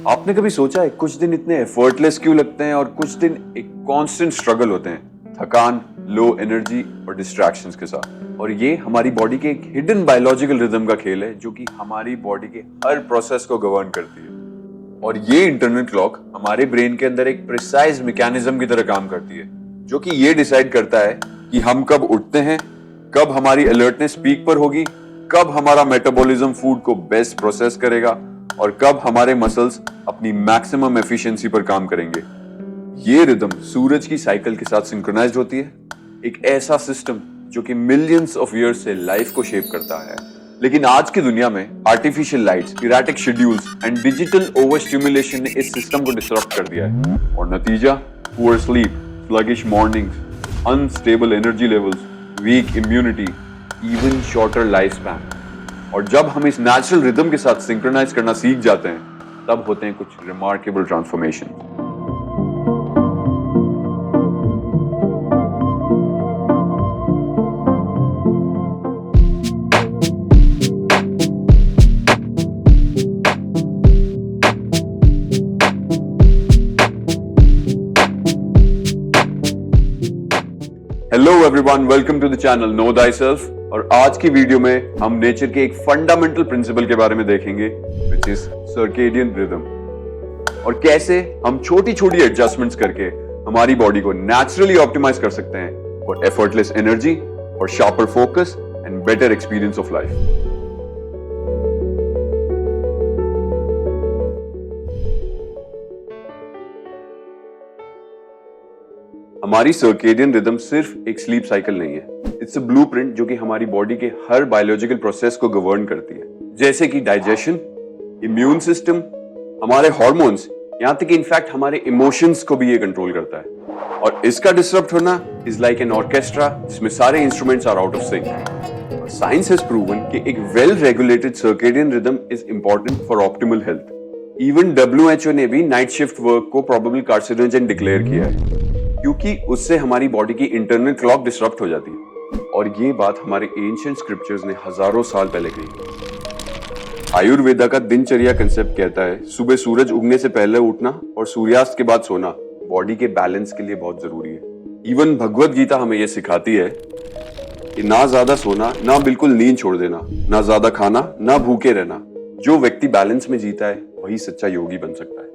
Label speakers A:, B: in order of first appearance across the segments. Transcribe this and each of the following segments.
A: आपने कभी सोचा है कुछ दिन इतने एफर्टलेस क्यों लगते हैं और कुछ दिन एक कांस्टेंट स्ट्रगल होते हैं, थकान, लो एनर्जी और डिस्ट्रैक्शंस के साथ। और ये हमारी बॉडी के एक हिडन बायोलॉजिकल रिदम का खेल है जो कि हमारी बॉडी के हर प्रोसेस को गवर्न करती है। और ये इंटरनल क्लॉक हमारे ब्रेन के अंदर एक प्रिसाइज मैकेनिज्म की तरह काम करती है जो कि ये डिसाइड करता है कि हम कब उठते हैं, कब हमारी अलर्टनेस पीक पर होगी, कब हमारा मेटाबॉलिज्म फूड को बेस्ट प्रोसेस करेगा और कब हमारे मसल्स अपनी मैक्सिमम एफिशिएंसी पर काम करेंगे। ये रिदम सूरज की साइकिल के साथ सिंक्रोनाइज्ड होती है, एक ऐसा सिस्टम जो कि मिलियंस ऑफ इयर्स से लाइफ को शेप करता है। लेकिन आज की दुनिया में artificial lights, erratic schedules and digital over stimulation ने इस सिस्टम को डिसरप्ट कर दिया है और नतीजा poor sleep, sluggish mornings, unstable energy levels, weak immunity, even shorter life span. और जब हम इस नेचुरल रिदम के साथ सिंक्रोनाइज करना सीख जाते हैं तब होते हैं कुछ remarkable transformation. Hello everyone, welcome to the channel know thyself. और आज की वीडियो में हम नेचर के एक फंडामेंटल प्रिंसिपल के बारे में देखेंगे विच इज सर्केडियन रिदम, और कैसे हम छोटी छोटी एडजस्टमेंट्स करके हमारी बॉडी को नेचुरली ऑप्टिमाइज कर सकते हैं फॉर एफर्टलेस एनर्जी और sharper focus and better experience of life. हमारी सर्केडियन रिदम सिर्फ एक स्लीप साइकिल नहीं है, इट्स अ ब्लूप्रिंट जो कि हमारी बॉडी के हर बायोलॉजिकल प्रोसेस को गवर्न करती है, जैसे कि डाइजेशन, इम्यून सिस्टम, हमारे हार्मोन्स, यहां तक कि इनफैक्ट हमारे इमोशंस को भी ये कंट्रोल करता है। और इसका डिसरप्ट होना इज लाइक एन ऑर्केस्ट्रा जिसमें सारे instruments are out of sync. और साइंस हैज प्रूवन कि एक well regulated circadian rhythm is important for optimal health. Even WHO ने भी नाइट शिफ्ट वर्क को प्रोबेबल कार्सिनोजन डिक्लेयर किया है क्योंकि उससे हमारी बॉडी की इंटरनल क्लॉक डिसरप्ट हो जाती है। और ये बात हमारे एंशिएंट स्क्रिप्चर्स ने हजारों साल पहले कही। आयुर्वेदा का दिनचर्या कंसेप्ट कहता है सुबह सूरज उगने से पहले उठना और सूर्यास्त के बाद सोना बॉडी के बैलेंस के लिए बहुत जरूरी है। इवन भगवत गीता हमें यह सिखाती है कि ना ज्यादा सोना, ना बिल्कुल नींद छोड़ देना, ना ज्यादा खाना, ना भूखे रहना। जो व्यक्ति बैलेंस में जीता है वही सच्चा योगी बन सकता है।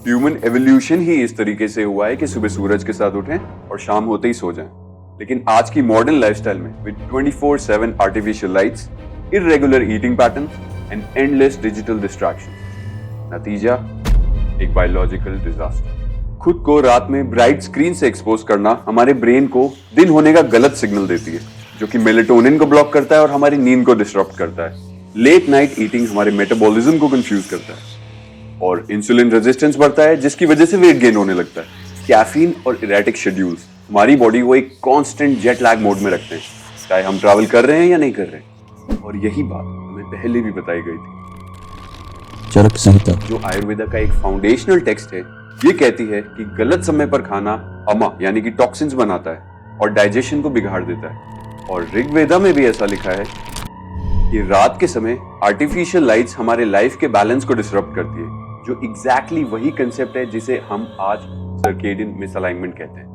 A: ह्यूमन एवोल्यूशन ही इस तरीके से हुआ है कि सुबह सूरज के साथ उठें और शाम होते ही सो जाएं। लेकिन आज की मॉडर्न लाइफस्टाइल में with 24/7 artificial lights, irregular eating pattern and endless digital distraction, नतीजा एक बायोलॉजिकल डिजास्टर। खुद को रात में ब्राइट स्क्रीन से एक्सपोज करना हमारे ब्रेन को दिन होने का गलत सिग्नल देती है जो कि मेलेटोनिन को ब्लॉक करता है और हमारी नींद को डिस्टर्ब करता है। लेट नाइट ईटिंग हमारे मेटाबॉलिज्म को कंफ्यूज करता है और इंसुलिन रेजिस्टेंस बढ़ता है जिसकी वजह से वेट गेन होने लगता है। कैफीन और इरेटिक शेड्यूल्स हमारी बॉडी को एक कांस्टेंट जेट लैग मोड में रखते हैं, चाहे हम ट्रैवल कर रहे हैं या नहीं कर रहे हैं। और यही बात हमें पहले भी बताई गई थी।
B: चरक संहिता,
A: जो आयुर्वेदा का एक फाउंडेशनल टेक्स्ट है, ये कहती है कि गलत समय पर खाना अमा यानी कि टॉक्सिन्स बनाता है और डाइजेशन को बिगाड़ देता है। और ऋग्वेदा में भी ऐसा लिखा है कि रात के समय आर्टिफिशियल लाइट्स हमारे लाइफ के बैलेंस को डिसरप्ट करती है, जो एग्जैक्टली वही कंसेप्ट है जिसे हम आज सर्केडियन मिसअलाइनमेंट कहते हैं।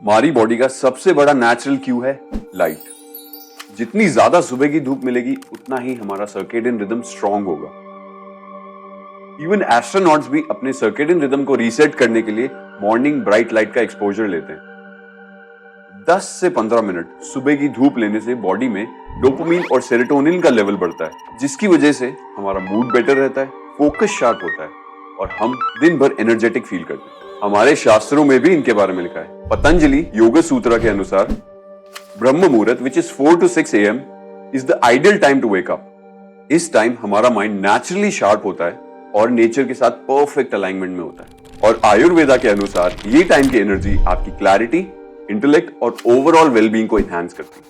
A: हमारी बॉडी का सबसे बड़ा नेचुरल क्यू है लाइट। जितनी ज्यादा सुबह की धूप मिलेगी उतना ही हमारा सर्केडियन रिदम स्ट्रांग होगा। इवन एस्ट्रोनॉट्स भी अपने सर्केडियन रिदम को रीसेट करने के लिए मॉर्निंग ब्राइट लाइट का एक्सपोजर लेते हैं। 10 से 15 मिनट सुबह की धूप लेने से बॉडी में डोपामिन और सेरोटोनिन का लेवल बढ़ता है, जिसकी वजह से हमारा मूड बेटर रहता है, फोकस शार्प होता है और हम दिन भर एनर्जेटिक फील करते हैं। हमारे शास्त्रों में भी इनके बारे में लिखा है। पतंजलि योग सूत्र के अनुसार ब्रह्म मुहूर्त which is 4 to 6 AM is the ideal time to wake up. इस टाइम हमारा माइंड नेचुरली शार्प होता है और नेचर के साथ परफेक्ट अलाइनमेंट में होता है। और आयुर्वेदा के अनुसार ये टाइम की एनर्जी आपकी क्लैरिटी, इंटेलेक्ट और ओवरऑल वेलबींग को एनहांस करती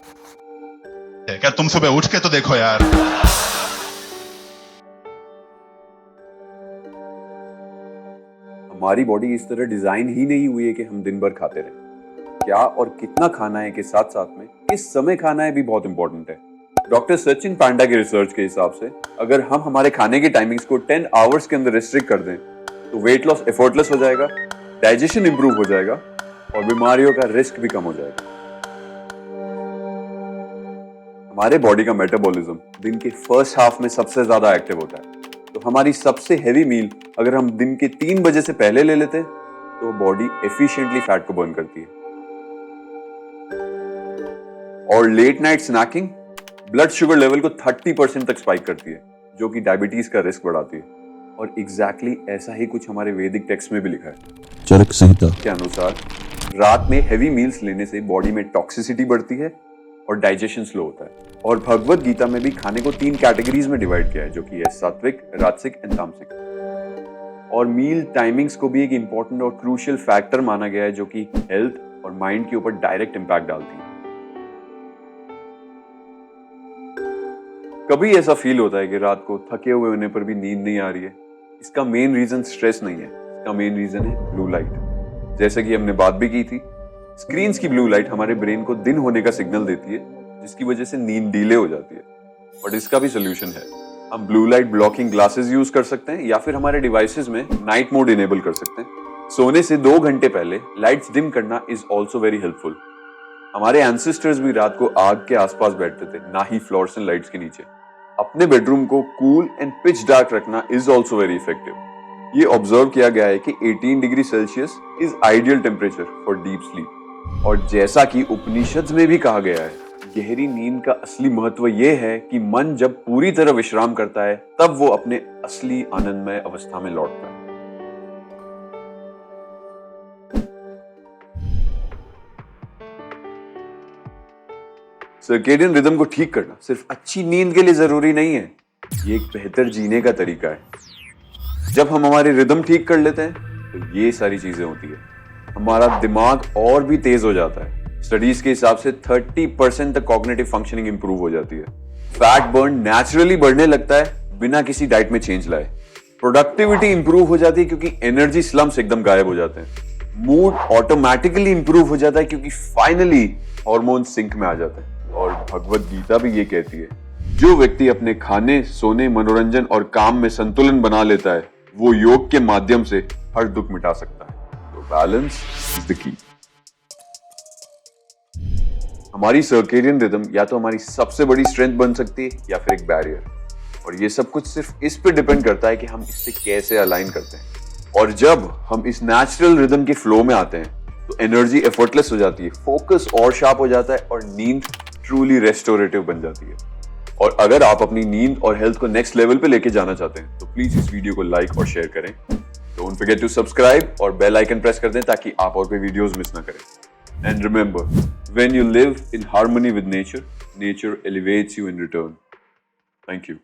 A: है।
C: क्या तुम सुबह उठ के तो देखो यार।
A: हमारी बॉडी इस तरह डिजाइन ही नहीं हुई है कि हम दिन भर खाते रहें। क्या और कितना खाना है के साथ साथ में किस समय खाना है भी बहुत इंपॉर्टेंट है। डॉक्टर सचिन पांडा के रिसर्च के हिसाब से अगर हम हमारे खाने की टाइमिंग्स को 10 आवर्स के अंदर रिस्ट्रिक्ट कर दें तो वेट लॉस एफर्टलेस हो जाएगा, डाइजेशन इंप्रूव हो जाएगा और बीमारियों का रिस्क भी कम हो जाएगा। हमारे बॉडी का मेटाबॉलिज्म दिन के फर्स्ट हाफ में सबसे ज्यादा एक्टिव होता है, तो हमारी सबसे हैवी मील अगर हम दिन के 3 बजे से पहले ले लेते हैं तो बॉडी एफिशिएंटली फैट को बर्न करती है। और late night snacking blood sugar level को 30% तक स्पाइक करती है, जो कि डायबिटीज का रिस्क बढ़ाती है। और एग्जैक्टली ऐसा ही कुछ हमारे वैदिक टेक्स्ट में भी लिखा है।
B: चरक संहिता
A: के अनुसार रात में हैवी मील्स लेने से बॉडी में टॉक्सिसिटी बढ़ती है और डाइजेशन स्लो होता है। और भगवत गीता में भी खाने को 3 कैटेगरीज में डिवाइड किया है, जो कि है सात्विक, राजसिक एंड तामसिक। और मील टाइमिंग्स को भी एक इंपॉर्टेंट और क्रूशियल फैक्टर माना गया है, जो कि हेल्थ और माइंड के ऊपर डायरेक्ट इंपैक्ट डालती है। कभी ऐसा फील होता है कि रात को थके हुए होने पर भी नींद नहीं आ रही है? इसका मेन रीजन स्ट्रेस नहीं है, इसका मेन रीजन है ब्लू लाइट। जैसे कि हमने बात भी की थी, स्क्रीन्स की ब्लू लाइट हमारे ब्रेन को दिन होने का सिग्नल देती है, जिसकी वजह से नींद डिले हो जाती है। बट इसका भी सोल्यूशन है। हम blue light blocking glasses use कर सकते हैं या फिर हमारे डिवाइसेस में नाइट मोड इनेबल कर सकते हैं। सोने से 2 घंटे पहले लाइट्स डिम करना इज ऑल्सो वेरी हेल्पफुल। हमारे एंसेस्टर्स भी रात को आग के आसपास बैठते थे, ना ही फ्लोरेसेंट लाइट्स के नीचे। अपने बेडरूम को कूल एंड पिच डार्क रखना इज ऑल्सो वेरी इफेक्टिव। ये ऑब्जर्व किया गया है कि 18 degree Celsius is ideal temperature for deep sleep. और जैसा कि उपनिषद में भी कहा गया है, गहरी नींद का असली महत्व यह है कि मन जब पूरी तरह विश्राम करता है तब वो अपने असली आनंदमय अवस्था में लौटता है। सर्केडियन रिदम को ठीक करना सिर्फ अच्छी नींद के लिए जरूरी नहीं है, ये एक बेहतर जीने का तरीका है। जब हम हमारे रिदम ठीक कर लेते हैं तो ये सारी चीजें होती है। हमारा दिमाग और भी तेज हो जाता है। स्टडीज के हिसाब से 30% तक कॉग्निटिव फंक्शनिंग इंप्रूव हो जाती है। फैट बर्न नेचुरली बढ़ने लगता है बिना किसी डाइट में चेंज लाए। प्रोडक्टिविटी इंप्रूव हो जाती है क्योंकि एनर्जी स्लम्प्स एकदम गायब हो जाते हैं। मूड ऑटोमेटिकली इंप्रूव हो जाता है क्योंकि फाइनली हार्मोन सिंक में आ जाते हैं। और भगवत गीता भी ये कहती है, जो व्यक्ति अपने खाने, सोने, मनोरंजन और काम में संतुलन बना लेता है वो योग के माध्यम से हर दुख मिटा सकता है। तो बैलेंस इज द की। हमारी सर्केडियन रिदम या तो हमारी सबसे बड़ी स्ट्रेंथ बन सकती है या फिर एक बैरियर। और ये सब कुछ सिर्फ इस पे डिपेंड करता है कि हम इससे कैसे अलाइन करते हैं। और जब हम इस नेचुरल रिदम के फ्लो में आते हैं तो एनर्जी एफर्टलेस हो जाती है, फोकस और शार्प हो जाता है और नींद ट्रूली रेस्टोरेटिव बन जाती है। और अगर आप अपनी नींद और हेल्थ को नेक्स्ट लेवल पे लेके जाना चाहते हैं तो प्लीज इस वीडियो को लाइक और शेयर करें। डोंट फॉरगेट टू सब्सक्राइब और बेल आइकन प्रेस कर दें ताकि आप और कोई वीडियोस मिस ना करें। And remember, when you live in harmony with nature, nature elevates you in return. Thank you.